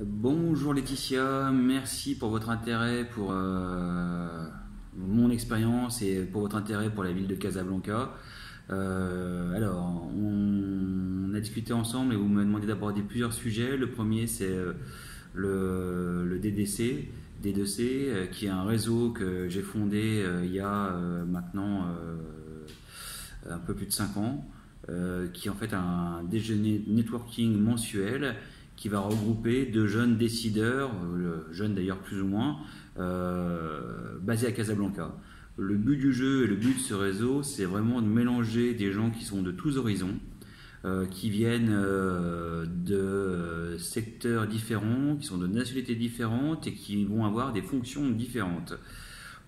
Bonjour Laetitia, merci pour votre intérêt pour mon expérience et pour votre intérêt pour la ville de Casablanca. On a discuté ensemble et vous m'avez demandé d'aborder plusieurs sujets. Le premier, c'est le DDC, D2C, qui est un réseau que j'ai fondé il y a maintenant un peu plus de 5 ans, qui est en fait un déjeuner networking mensuel qui va regrouper de jeunes décideurs, jeunes d'ailleurs plus ou moins, basés à Casablanca. Le but du jeu et le but de ce réseau, c'est vraiment de mélanger des gens qui sont de tous horizons, qui viennent de secteurs différents, qui sont de nationalités différentes et qui vont avoir des fonctions différentes.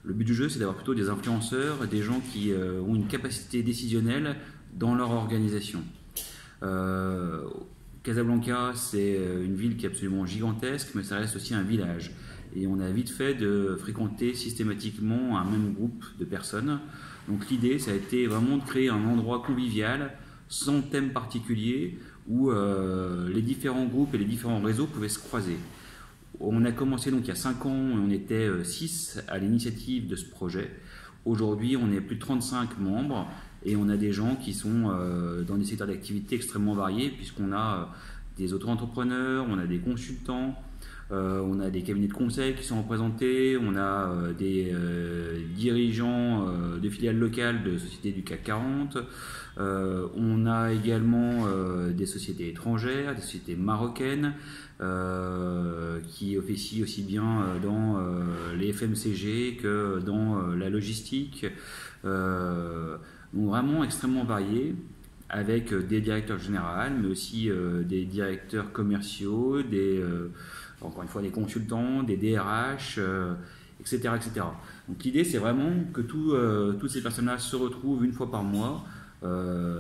Le but du jeu, c'est d'avoir plutôt des influenceurs, des gens qui ont une capacité décisionnelle dans leur organisation. Euh, Casablanca, c'est une ville qui est absolument gigantesque, mais ça reste aussi un village. Et on a vite fait de fréquenter systématiquement un même groupe de personnes. Donc l'idée, ça a été vraiment de créer un endroit convivial, sans thème particulier, où les différents groupes et les différents réseaux pouvaient se croiser. On a commencé donc il y a 5 ans, et on était 6 à l'initiative de ce projet. Aujourd'hui, on est plus de 35 membres et on a des gens qui sont dans des secteurs d'activité extrêmement variés, puisqu'on a des auto-entrepreneurs, on a des consultants, on a des cabinets de conseil qui sont représentés, on a des dirigeants de filiales locales de sociétés du CAC 40, on a également des sociétés étrangères, des sociétés marocaines qui officient aussi bien dans les FMCG que dans la logistique. Donc vraiment extrêmement variés, avec des directeurs généraux, mais aussi des directeurs commerciaux, encore une fois des consultants, des DRH, etc., etc. Donc l'idée, c'est vraiment que toutes ces personnes-là se retrouvent une fois par mois,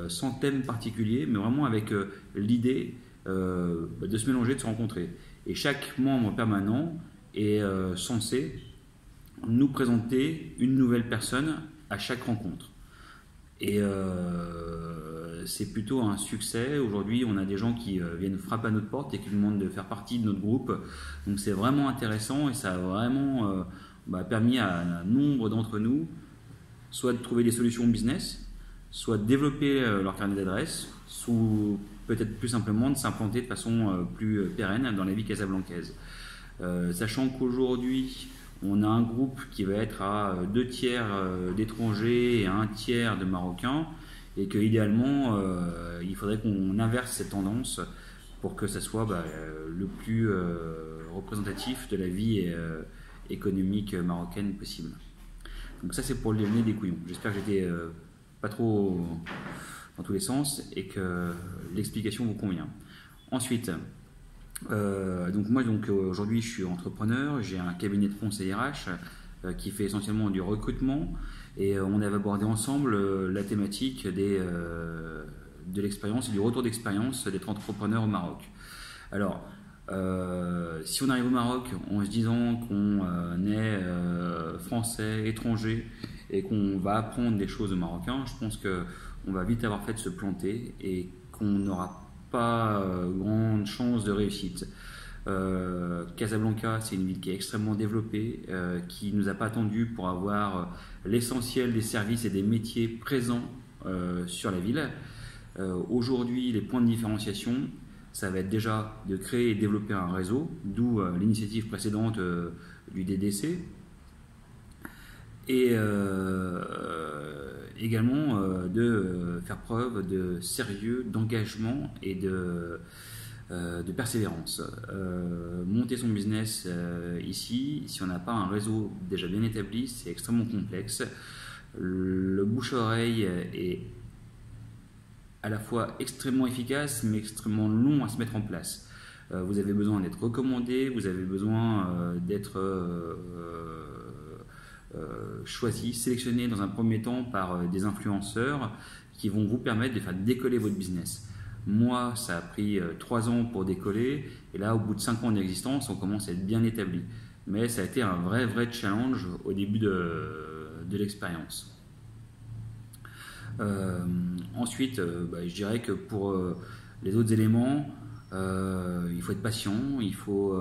sans thème particulier, mais vraiment avec l'idée de se mélanger, de se rencontrer. Et chaque membre permanent est censé nous présenter une nouvelle personne à chaque rencontre. Et c'est plutôt un succès. Aujourd'hui, on a des gens qui viennent frapper à notre porte et qui nous demandent de faire partie de notre groupe. Donc c'est vraiment intéressant et ça a vraiment permis à un nombre d'entre nous soit de trouver des solutions business, soit de développer leur carnet d'adresses, ou peut-être plus simplement de s'implanter de façon plus pérenne dans la vie casablancaise. Sachant qu'aujourd'hui, on a un groupe qui va être à 2 tiers d'étrangers et 1 tiers de Marocains, et que idéalement, il faudrait qu'on inverse cette tendance pour que ça soit le plus représentatif de la vie économique marocaine possible. Donc ça, c'est pour le nez des couillons. J'espère que j'étais pas trop dans tous les sens et que l'explication vous convient. Ensuite, aujourd'hui je suis entrepreneur, j'ai un cabinet de conseil RH qui fait essentiellement du recrutement et on avait abordé ensemble la thématique de l'expérience et du retour d'expérience d'être entrepreneur au Maroc. Alors, si on arrive au Maroc en se disant qu'on est français, étranger et qu'on va apprendre des choses aux Marocains, je pense qu'on va vite avoir fait de se planter et qu'on n'aura pas grande chance de réussite. Casablanca, c'est une ville qui est extrêmement développée, qui ne nous a pas attendu pour avoir l'essentiel des services et des métiers présents sur la ville. Aujourd'hui, les points de différenciation, ça va être déjà de créer et développer un réseau, d'où l'initiative précédente du DDC, et également de faire preuve de sérieux, d'engagement et de persévérance. Monter son business ici, si on n'a pas un réseau déjà bien établi, c'est extrêmement complexe. Le bouche-oreille est à la fois extrêmement efficace mais extrêmement long à se mettre en place. Vous avez besoin d'être recommandé, vous avez besoin d'être choisi, sélectionné dans un premier temps par des influenceurs qui vont vous permettre de faire décoller votre business. Moi, ça a pris 3 ans pour décoller et là, au bout de 5 ans d'existence, on commence à être bien établi. Mais ça a été un vrai challenge au début de l'expérience. Ensuite, je dirais que pour les autres éléments, il il faut être patient, il faut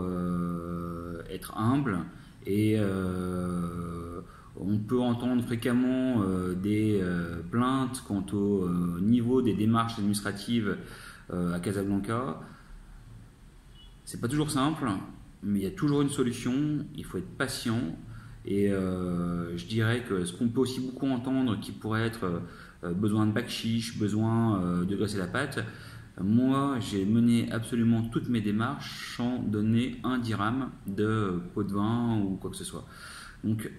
être humble et on peut entendre fréquemment des plaintes quant au niveau des démarches administratives à Casablanca. C'est pas toujours simple, mais il y a toujours une solution. Il faut être patient. Et je dirais que ce qu'on peut aussi beaucoup entendre, qui pourrait être besoin de bac chiche, besoin de graisser la pâte, moi j'ai mené absolument toutes mes démarches sans donner un dirham de pot de vin ou quoi que ce soit. Donc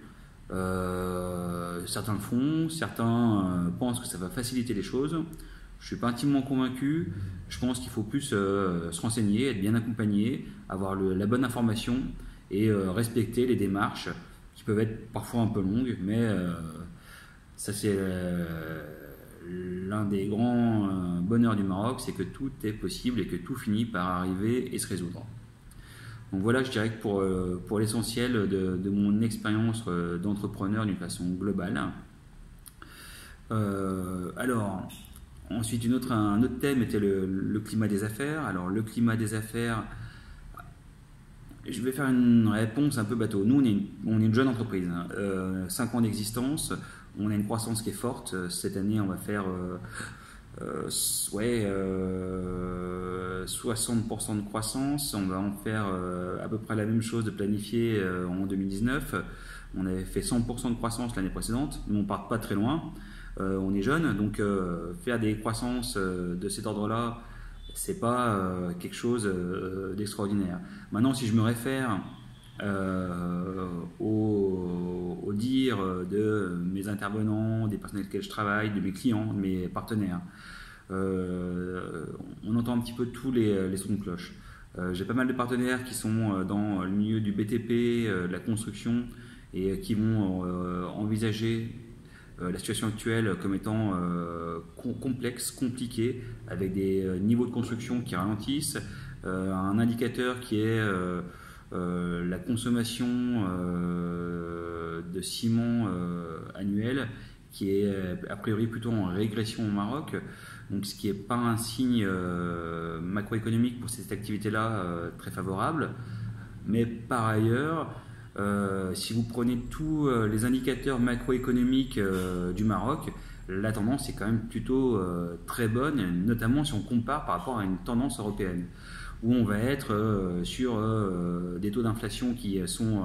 certains le font, certains pensent que ça va faciliter les choses. Je ne suis pas intimement convaincu. Je pense qu'il faut plus se renseigner, être bien accompagné, avoir la bonne information et respecter les démarches qui peuvent être parfois un peu longues, mais ça c'est l'un des grands bonheurs du Maroc, c'est que tout est possible et que tout finit par arriver et se résoudre. Donc voilà, je dirais que pour l'essentiel de mon expérience d'entrepreneur d'une façon globale. Alors, ensuite un autre thème était le climat des affaires. Alors le climat des affaires, je vais faire une réponse un peu bateau. Nous, on est une jeune entreprise, 5 ans d'existence, on a une croissance qui est forte. Cette année, on va faire 60% de croissance. On va en faire à peu près la même chose de planifié en 2019. On avait fait 100% de croissance l'année précédente, mais on ne part pas très loin. On est jeune, donc faire des croissances de cet ordre-là, c'est pas quelque chose d'extraordinaire. Maintenant, si je me réfère au dire de mes intervenants, des personnes avec lesquels je travaille, de mes clients, de mes partenaires, on entend un petit peu tous les sons de cloche. J'ai pas mal de partenaires qui sont dans le milieu du BTP, de la construction, et qui vont envisager la situation actuelle comme étant complexe, compliquée, avec des niveaux de construction qui ralentissent, un indicateur qui est la consommation de ciment annuelle, qui est a priori plutôt en régression au Maroc, donc ce qui n'est pas un signe macroéconomique pour cette activité-là très favorable. Mais par ailleurs, si vous prenez tous les indicateurs macroéconomiques du Maroc, la tendance est quand même plutôt très bonne, notamment si on compare par rapport à une tendance européenne, où on va être sur des taux d'inflation qui sont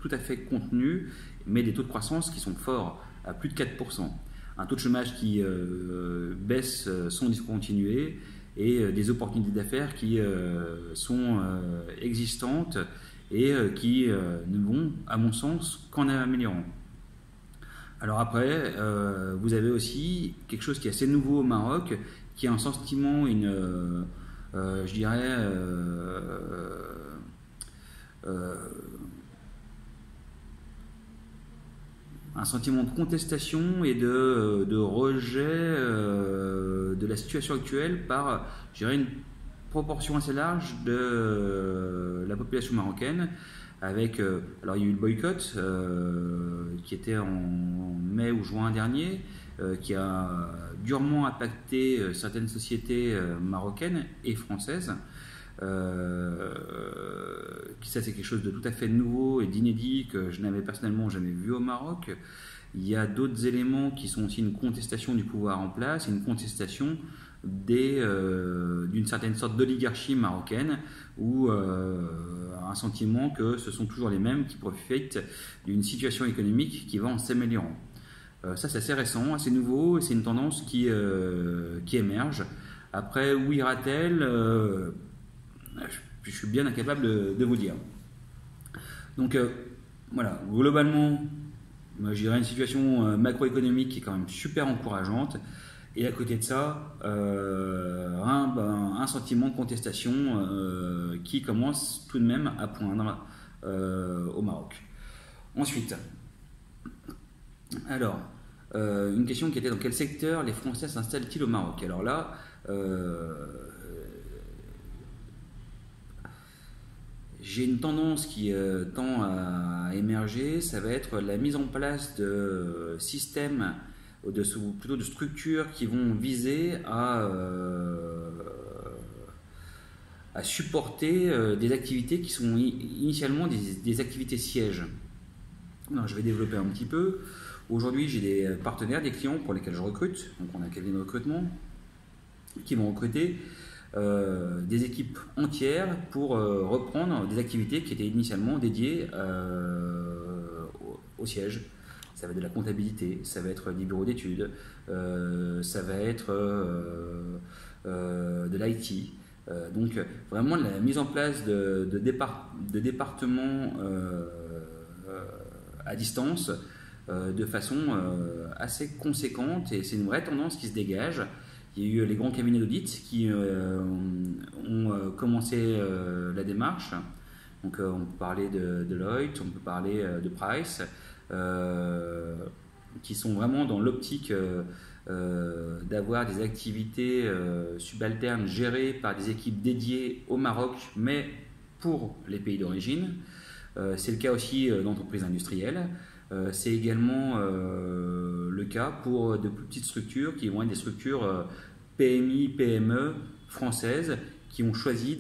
tout à fait contenus, mais des taux de croissance qui sont forts, à plus de 4%. Un taux de chômage qui baisse sans discontinuer, et des opportunités d'affaires qui sont existantes et qui ne vont, à mon sens, qu'en améliorant. Alors après, vous avez aussi quelque chose qui est assez nouveau au Maroc, qui est un sentiment, je dirais, un sentiment de contestation et de rejet de la situation actuelle par, je dirais, une proportion assez large de la population marocaine, avec, alors il y a eu le boycott qui était en mai ou juin dernier, qui a durement impacté certaines sociétés marocaines et françaises. Ça c'est quelque chose de tout à fait nouveau et d'inédit que je n'avais personnellement jamais vu au Maroc. Il y a d'autres éléments qui sont aussi une contestation du pouvoir en place, une contestation d'une certaine sorte d'oligarchie marocaine, ou un sentiment que ce sont toujours les mêmes qui profitent d'une situation économique qui va en s'améliorant. Ça c'est assez récent, assez nouveau, et c'est une tendance qui émerge. Après, où ira-t-elle je suis bien incapable de vous dire. Donc voilà, globalement, je dirais une situation macroéconomique qui est quand même super encourageante, et à côté de ça, un sentiment de contestation qui commence tout de même à poindre au Maroc. Ensuite, alors, une question qui était: dans quel secteur les Français s'installent-ils au Maroc? Alors là, j'ai une tendance qui tend à émerger, ça va être la mise en place de systèmes, plutôt de structures qui vont viser à à supporter des activités qui sont initialement des activités sièges. Alors, je vais développer un petit peu. Aujourd'hui, j'ai des partenaires, des clients pour lesquels je recrute. Donc, on a un cabinet de recrutement qui vont recruter des équipes entières pour reprendre des activités qui étaient initialement dédiées au siège. Ça va être de la comptabilité, ça va être des bureaux d'études, ça va être de l'IT. Donc vraiment la mise en place de départements à distance de façon assez conséquente, et c'est une vraie tendance qui se dégage. Il y a eu les grands cabinets d'audit qui ont commencé la démarche. Donc on peut parler de Deloitte, on peut parler de Price, qui sont vraiment dans l'optique d'avoir des activités subalternes gérées par des équipes dédiées au Maroc, mais pour les pays d'origine. C'est le cas aussi d'entreprises industrielles. C'est également le cas pour de plus petites structures qui vont être des structures PMI, PME françaises qui ont choisi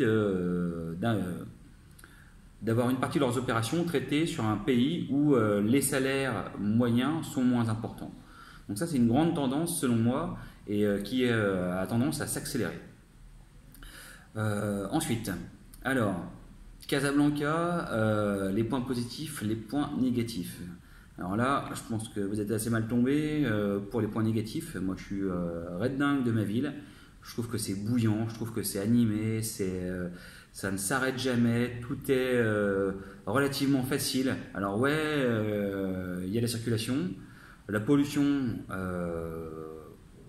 d'avoir une partie de leurs opérations traitées sur un pays où les salaires moyens sont moins importants. Donc ça, c'est une grande tendance selon moi et qui a tendance à s'accélérer. Ensuite, alors, Casablanca, les points positifs, les points négatifs. Alors là, je pense que vous êtes assez mal tombé pour les points négatifs. Moi, je suis red dingue de ma ville. Je trouve que c'est bouillant, je trouve que c'est animé, ça ne s'arrête jamais, tout est relativement facile. Alors ouais, il y a la circulation, la pollution,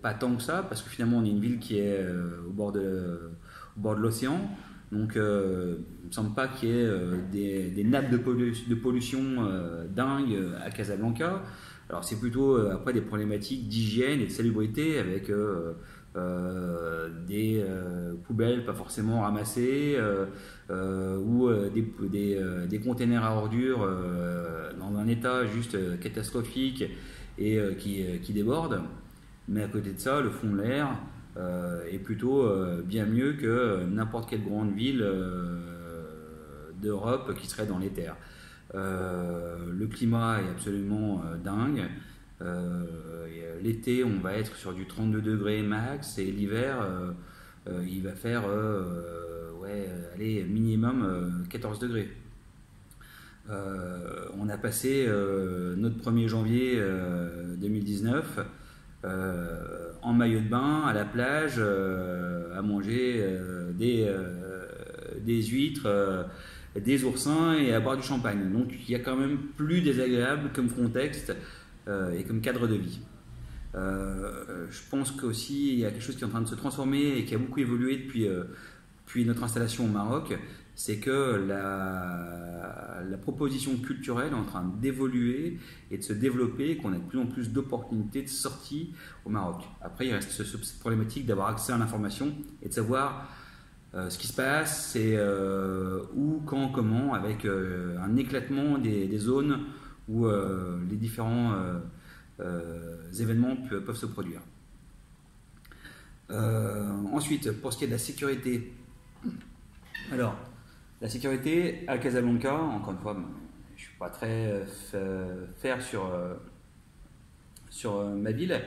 pas tant que ça, parce que finalement on est une ville qui est au bord de l'océan. Donc, il ne me semble pas qu'il y ait des nappes de pollution dingues à Casablanca. Alors, c'est plutôt après des problématiques d'hygiène et de salubrité avec des poubelles pas forcément ramassées ou des containers à ordures dans un état juste catastrophique et qui débordent. Mais à côté de ça, le fond de l'air est plutôt bien mieux que n'importe quelle grande ville d'Europe qui serait dans les terres. Le climat est absolument dingue. L'été, on va être sur du 32 degrés max, et l'hiver, il va faire allez, minimum 14 degrés. On a passé notre 1er janvier 2019 en maillot de bain à la plage à manger des huîtres, des oursins et à boire du champagne. Donc il y a quand même plus désagréable comme contexte et comme cadre de vie. Je pense qu'aussi il y a quelque chose qui est en train de se transformer et qui a beaucoup évolué depuis notre installation au Maroc. C'est que la proposition culturelle est en train d'évoluer et de se développer, qu'on a de plus en plus d'opportunités de sortie au Maroc. Après, il reste cette problématique d'avoir accès à l'information et de savoir ce qui se passe, et où, quand, comment, avec un éclatement des zones où les différents événements peuvent se produire. Ensuite, pour ce qui est de la sécurité, alors, la sécurité à Casablanca, encore une fois, je ne suis pas très fair sur ma ville.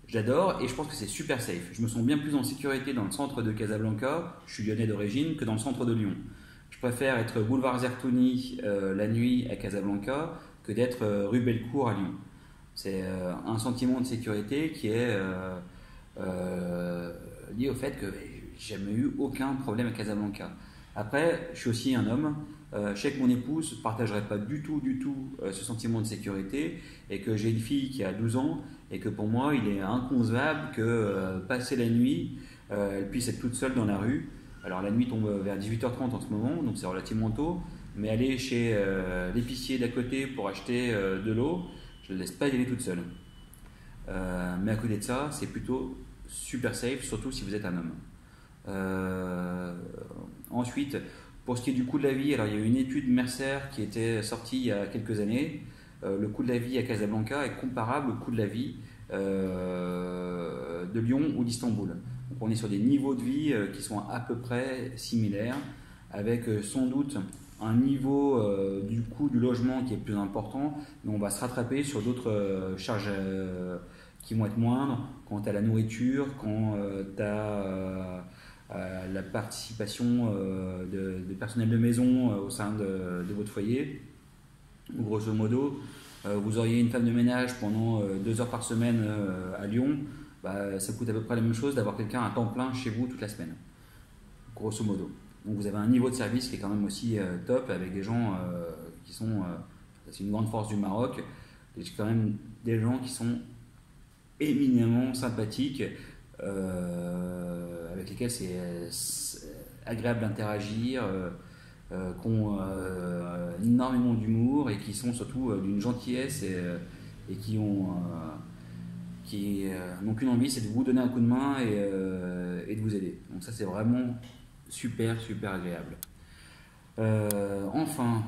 J'adore et je pense que c'est super safe. Je me sens bien plus en sécurité dans le centre de Casablanca, je suis lyonnais d'origine, que dans le centre de Lyon. Je préfère être boulevard Zertouni la nuit à Casablanca que d'être rue Bellecour à Lyon. C'est un sentiment de sécurité qui est lié au fait que j'ai jamais eu aucun problème à Casablanca. Après, je suis aussi un homme. Je sais que mon épouse ne partagerait pas du tout ce sentiment de sécurité, et que j'ai une fille qui a 12 ans et que pour moi, il est inconcevable que passer la nuit, elle puisse être toute seule dans la rue. Alors la nuit tombe vers 18h30 en ce moment, donc c'est relativement tôt, mais aller chez l'épicier d'à côté pour acheter de l'eau, je ne la laisse pas y aller toute seule. Mais à côté de ça, c'est plutôt super safe, surtout si vous êtes un homme. Ensuite, pour ce qui est du coût de la vie, alors il y a eu une étude Mercer qui était sortie il y a quelques années. Le coût de la vie à Casablanca est comparable au coût de la vie de Lyon ou d'Istanbul. Donc on est sur des niveaux de vie qui sont à peu près similaires, avec sans doute un niveau du coût du logement qui est plus important, mais on va se rattraper sur d'autres charges qui vont être moindres, quant à la nourriture, quant à la participation de personnel de maison au sein de votre foyer. Grosso modo, vous auriez une femme de ménage pendant 2 heures par semaine à Lyon, bah, ça coûte à peu près la même chose d'avoir quelqu'un à temps plein chez vous toute la semaine, grosso modo. Donc vous avez un niveau de service qui est quand même aussi top, avec des gens qui sont, c'est une grande force du Maroc, c'est quand même des gens qui sont éminemment sympathiques, avec lesquels c'est agréable d'interagir, qui ont énormément d'humour et qui sont surtout d'une gentillesse et qui n'ont qu'une envie, c'est de vous donner un coup de main et de vous aider. Donc ça, c'est vraiment super agréable. Enfin,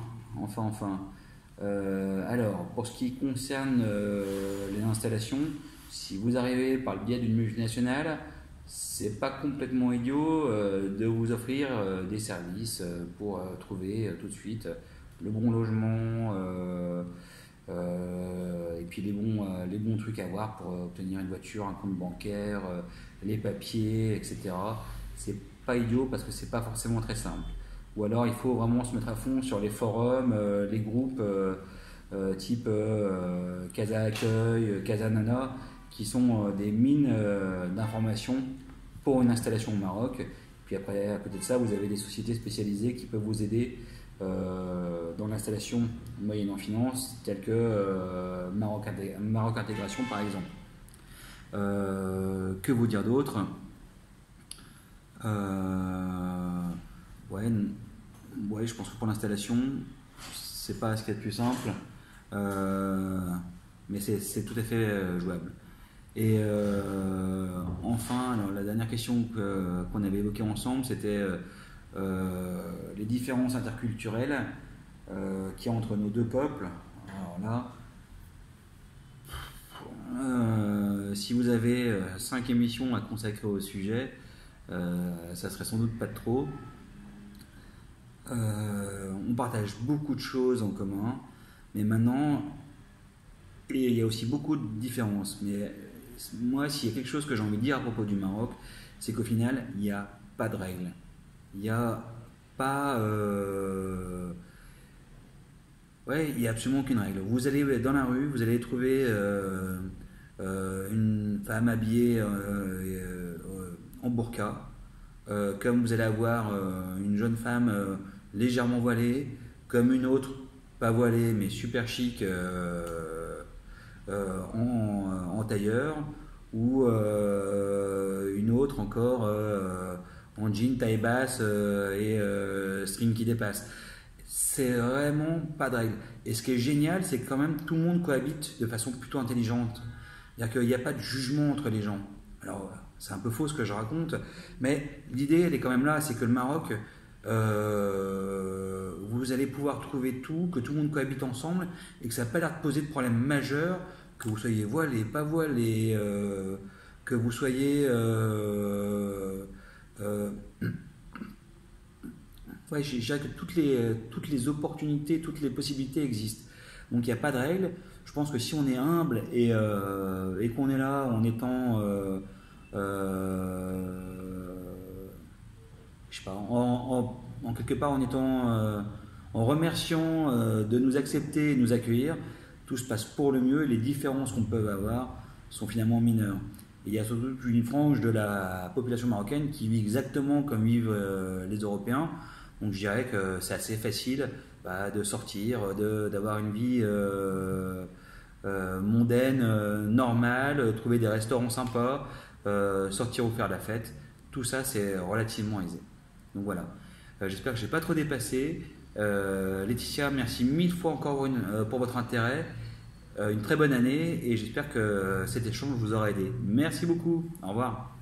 alors pour ce qui concerne les installations, si vous arrivez par le biais d'une multinationale, c'est pas complètement idiot de vous offrir des services pour trouver tout de suite le bon logement et puis les bons trucs à voir pour obtenir une voiture, un compte bancaire, les papiers, etc. C'est pas idiot parce que c'est pas forcément très simple. Ou alors il faut vraiment se mettre à fond sur les forums, les groupes type Casa Accueil, Casa Nana, qui sont des mines d'informations pour une installation au Maroc. Puis après, à côté de ça, vous avez des sociétés spécialisées qui peuvent vous aider dans l'installation moyennant finance, telles que Maroc Intégration par exemple. Que vous dire d'autre? Ouais, je pense que pour l'installation, c'est pas ce qu'il y a de plus simple, mais c'est tout à fait jouable. Et enfin, alors, la dernière question qu'on avait évoquée ensemble, c'était les différences interculturelles qu'il y a entre nos deux peuples. Alors là, si vous avez 5 émissions à consacrer au sujet, ça serait sans doute pas de trop. On partage beaucoup de choses en commun, mais maintenant, et il y a aussi beaucoup de différences. Mais moi, s'il y a quelque chose que j'ai envie de dire à propos du Maroc, c'est qu'au final, il n'y a pas de règles. Il n'y a pas... Ouais, il n'y a absolument aucune règle. Vous allez dans la rue, vous allez trouver une femme habillée en burqa, comme vous allez avoir une jeune femme légèrement voilée, comme une autre pas voilée mais super chic en tailleur, ou une autre encore en jean taille basse et string qui dépasse. C'est vraiment pas de règle. Et ce qui est génial, c'est que quand même tout le monde cohabite de façon plutôt intelligente. C'est-à-dire qu'il n'y a pas de jugement entre les gens. Alors, c'est un peu faux ce que je raconte, mais l'idée, elle est quand même là, c'est que le Maroc, vous allez pouvoir trouver tout, que tout le monde cohabite ensemble, et que ça n'a pas l'air de poser de problème majeur, que vous soyez voilé, pas voilé, que vous soyez... ouais, je dirais que toutes les opportunités, toutes les possibilités existent. Donc il n'y a pas de règle. Je pense que si on est humble et qu'on est là en étant, je sais pas, en quelque part en étant, en remerciant de nous accepter et de nous accueillir, tout se passe pour le mieux. Les différences qu'on peut avoir sont finalement mineures. Et il y a surtout une frange de la population marocaine qui vit exactement comme vivent les Européens. Donc je dirais que c'est assez facile de sortir, d'avoir une vie mondaine, normale, trouver des restaurants sympas, sortir ou faire la fête. Tout ça, c'est relativement aisé. Donc voilà. J'espère que je n'ai pas trop dépassé. Laetitia, merci 1000 fois encore pour votre intérêt. Une très bonne année et j'espère que cet échange vous aura aidé. Merci beaucoup. Au revoir.